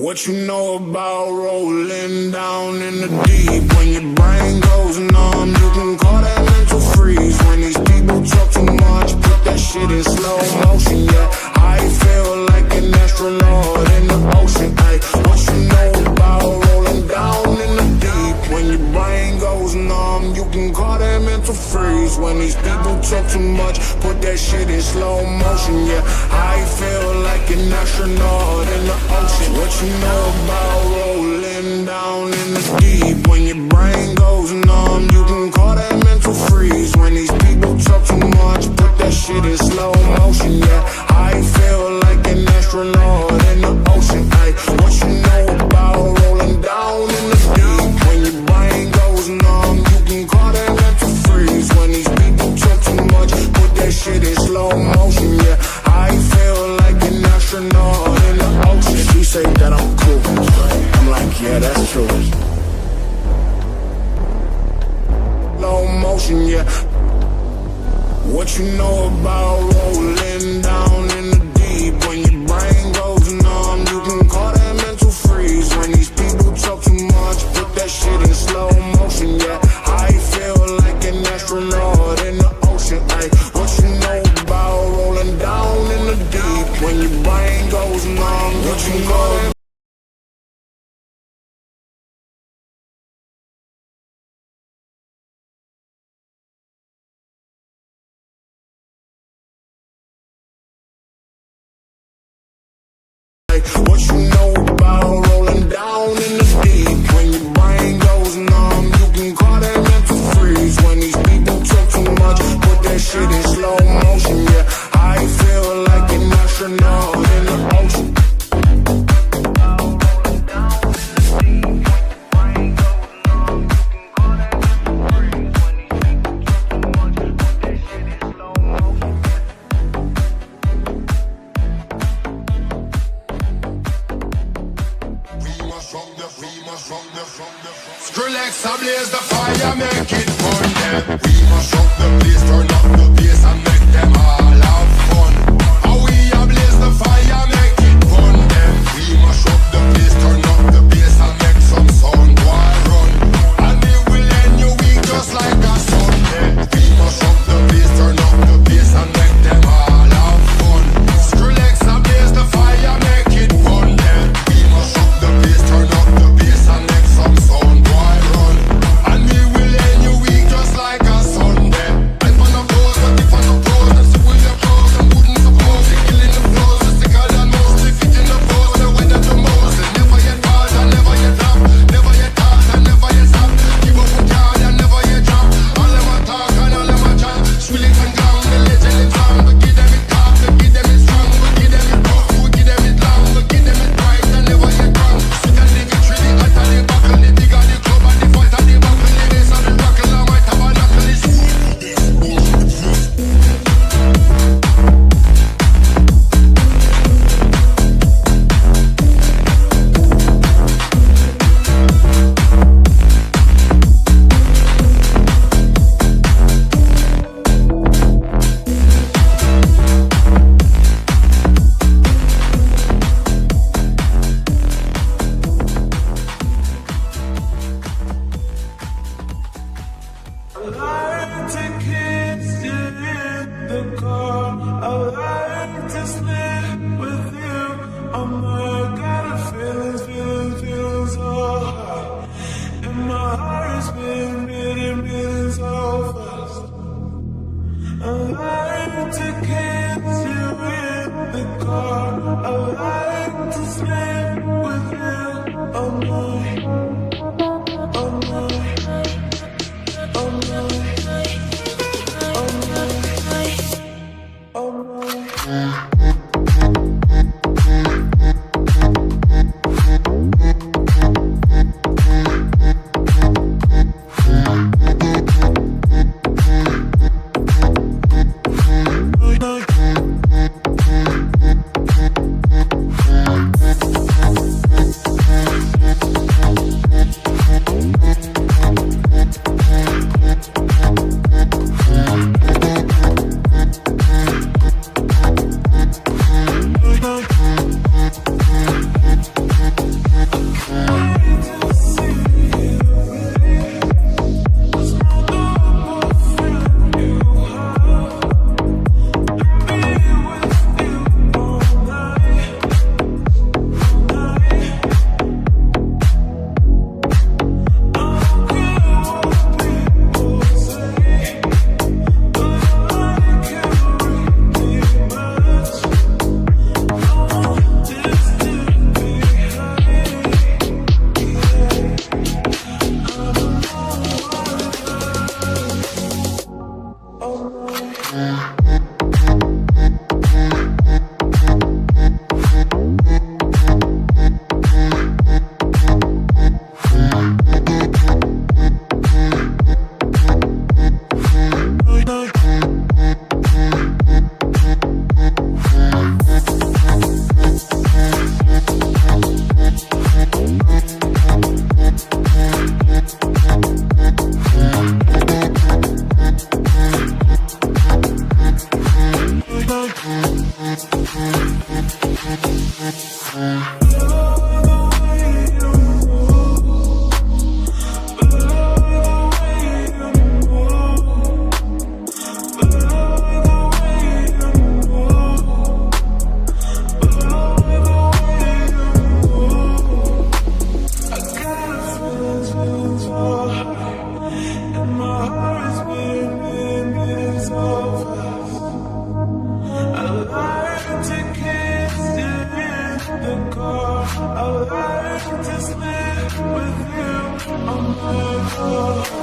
What you know about rolling down in the deep? When your brain goes numb, you can call that mental freeze. When these people talk too much, put that shit in slow motion. Yeah, I feel like an astronaut in the ocean. Ay, what you know about rolling down in the deep? When your brain goes numb, you can call that mental freeze. When these people talk too much, put that shit in slow motion. Yeah, I feel like an astronaut in the ocean. What you know about rolling down in the deep? When your brain goes numb, you can call that mental freeze. When these people talk too much, put that shit in slow motion. Yeah, I feel like an astronaut in the ocean. Ay, what you know about rolling down in the deep? When your brain goes numb, you can call that mental freeze. When these people talk too much, put that shit in slow motion. Yeah, I feel like an astronaut in the ocean. She say that I'm cool, I'm like, yeah, that's true. Slow motion, yeah. What you know about rolling down in the deep? When your brain goes numb, you can call that mental freeze. When these people talk too much, put that shit in slow motion, yeah. I feel like an astronaut in the ocean. Ay, what you know about rolling down in the deep? When your brain goes numb, you can call that. What you know about rolling down in the deep? When your brain goes numb, you can call that mental freeze. When these people talk too much, put that shit in slow motion. Yeah, I feel like an astronaut in the ocean. Skrillex, I blaze the fire, make it burn them. We must up the place, turn up the bass and make them all have fun. How we a blaze the fire, make it burn them. We must up the place, turn up the bass and make some sound, boy run. And it will end your week just like a Sunday. We must up the place, turn up the bass and make them all have fun. Skrillex, I blaze the fire, make it burn them. We must up the place, turn up the bass and make some sound, boy run. And we will end your week just like a Sunday. If on a pose, but if on a pose, then so will your pose and wouldn't suppose. They killing the flows, the sicker than most. They fit in the pose, the weather the most. They never yet pause and never yet drop. Never yet pause and never yet stop. Give up with yard and never yet drop. All them a talk and all them a chat. Swill it and gong, the legend is strong. We give them it top, we give them it strong. We give them it rough, we give them it long. We give them it bright and never yet wrong. Sweet and the victory, the hot and the buckle, the dig and the club and the fight and the buckle, the bass and the rockle. I might have a knuckle, it's I like to sleep with you on my own.